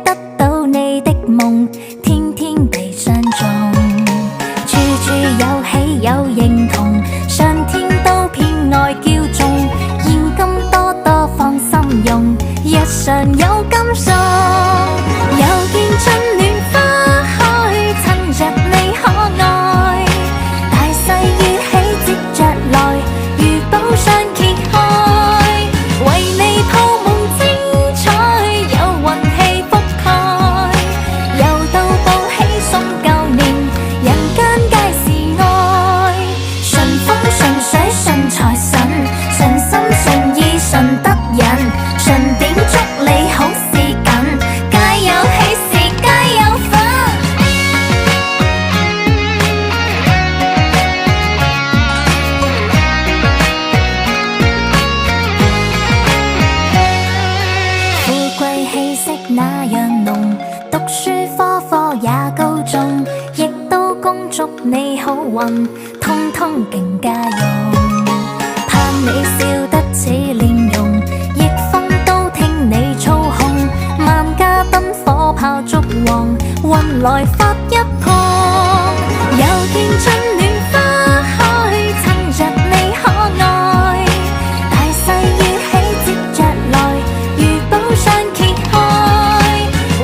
得到你的夢，天天地相中，處處有喜有認同，上天都偏愛驕縱，現金多多放心用，日常有感送，又見春暖花開，襯着你可愛，大細與喜接着來，如寶箱揭開，為你鋪夢精彩，有運氣覆蓋，又到報喜送舊年，人間皆是愛，順風順水順財神，順心順意順得人，順點祝你好事緊，皆有喜事皆有份。富貴氣息那樣濃，讀書科科也高中，亦都恭祝你好運，通通勁家用。盼你笑得似蓮蓉，逆風都聽你操控，萬家燈火炮竹旺，運來發一碰。又見春暖花開，襯着你可愛，大細與喜接着來，如寶箱揭開，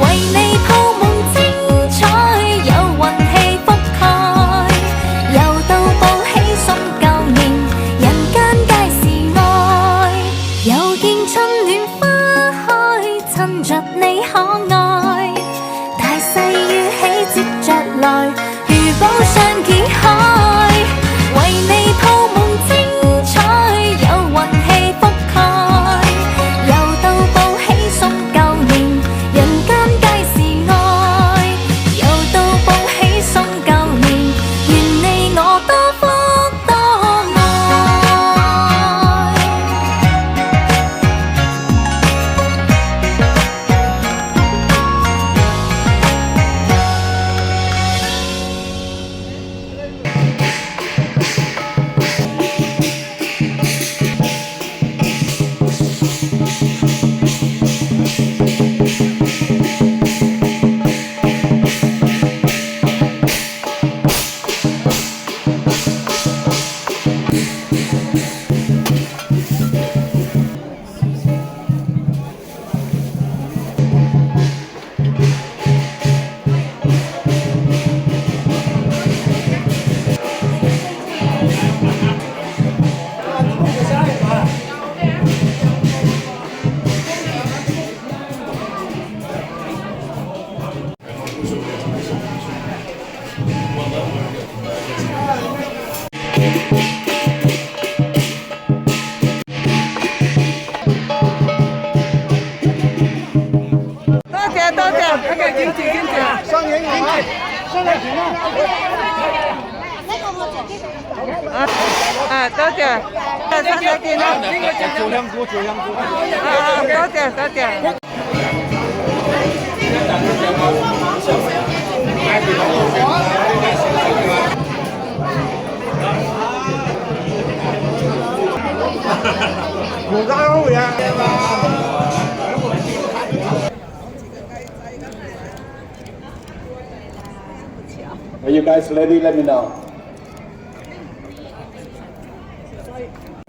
為你鋪夢精彩，有運氣覆蓋，又到報喜送舊年，人間皆是愛，又見春暖花開，襯着你可愛，大細與喜接着來，如寶箱揭開，為你鋪夢精彩，有運氣覆蓋，又到報喜送舊年，人間皆是愛，又到報喜送舊年，願你我多福多愛。雙影係嘛？雙影前啦！多謝，身體健康。做香菇，做香菇。多謝多謝。胡家好呀！Are you guys ready? Let me know.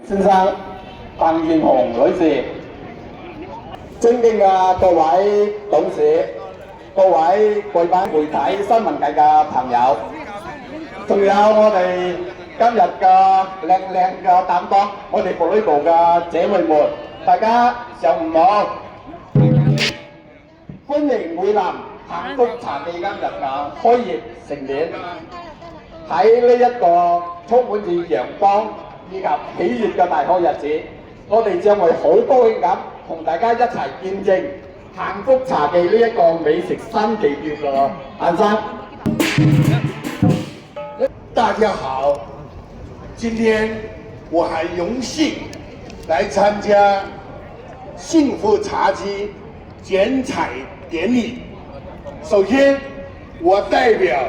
先生，彭元紅女士，尊敬嘅各位董事、各位貴賓、媒體、新聞界嘅朋友，仲有我哋今日嘅靚嘅擔當，我哋部嘅姐妹們，大家上午好，歡迎會南幸福茶記今日嘅開業盛典。喺呢一個充滿住陽光以及喜悅嘅大好日子，我哋將會好高興咁同大家一齊見證幸福茶記呢一個美食新紀元咯。安生，大家好，今天我很榮幸來參加幸福茶記剪彩典禮。首先，我代表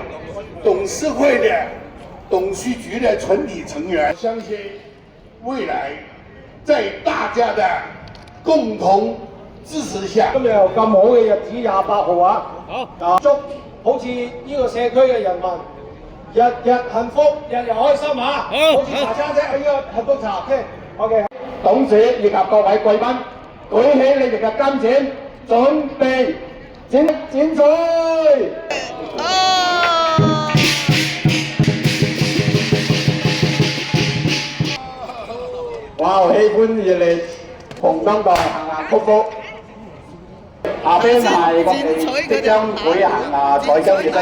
董事會的董事局的全體成員，相信未來在大家的共同支持下。今日有咁好嘅日子28號啊！好，祝好似呢個社區嘅人民日日幸福，日日開心啊！好似茶餐廳呢個幸福茶，OK。董事以及各位貴賓，舉起你哋嘅金錢，準備剪彩。哇！喜歡熱烈，紅燈道行行曲曲。下邊係我哋即將會行彩章儀式。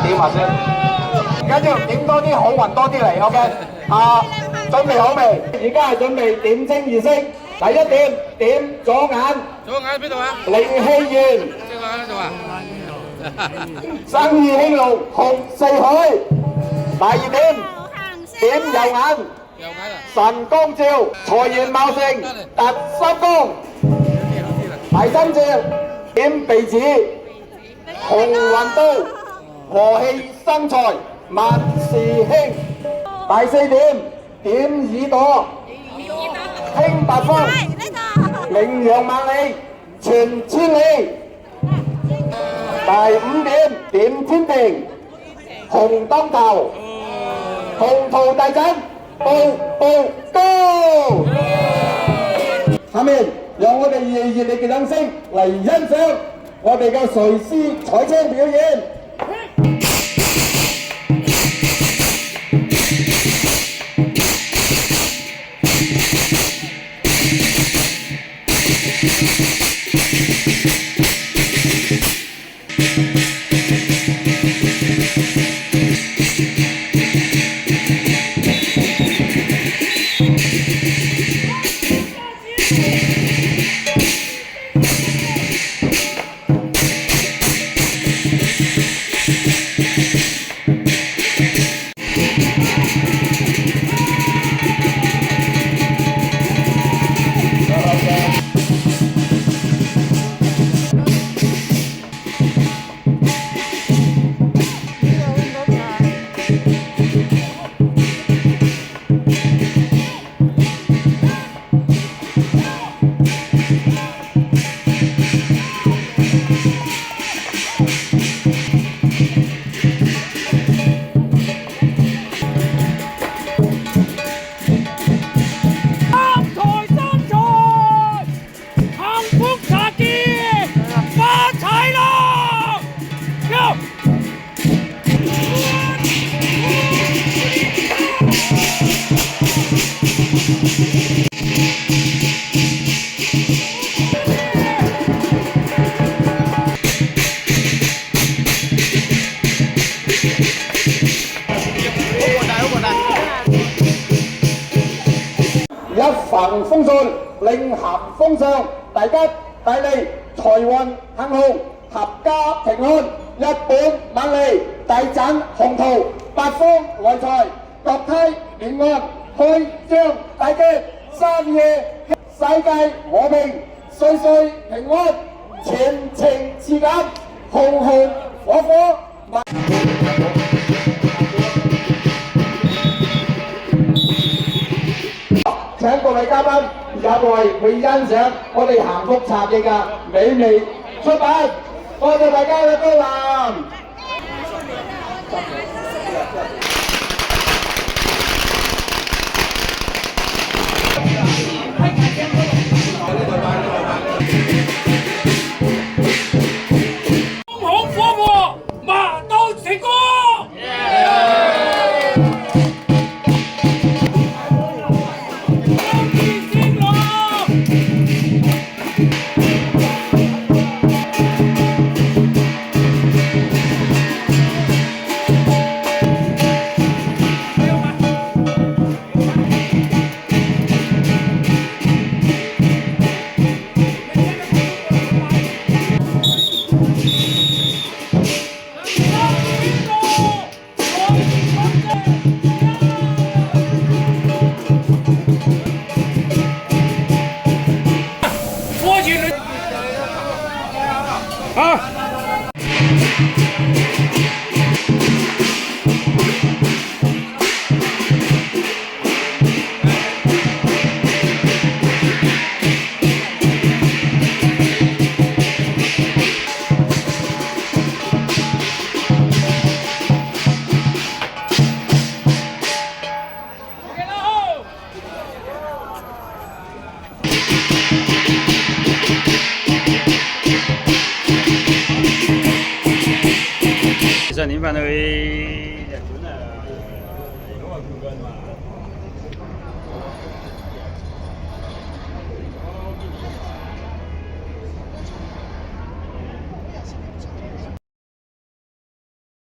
點下先，跟住點多啲好運多啲嚟 ，OK？準備好未？而家係準備點睛儀式，第一點點左眼。左眼邊度啊？靈氣圓。邊個喺度啊？生意興隆，紅四海。第二點點右眼。右眼啊！神光照，財源茂盛，突三光。第三隻點鼻子，紅雲刀。和氣生財，萬事興。第四點點耳朵，輕八方，名揚萬里，傳千里。第五點點天庭，紅當頭，鴻圖大展，步步高。下面讓我哋熱烈嘅掌聲嚟欣賞我哋嘅垂絲彩青表演。一帆風順，令行風尚，大吉大利，財運亨通，合家平安，日本萬利，大展宏圖，八方來財，國泰平安，開張大吉，生意世界和平，歲歲平安，前程似錦，紅紅火火。請各位嘉賓入圍去欣賞我哋鹹福茶記嘅美味出品，多謝大家嘅光臨。紅火火，馬到成功。轉翻去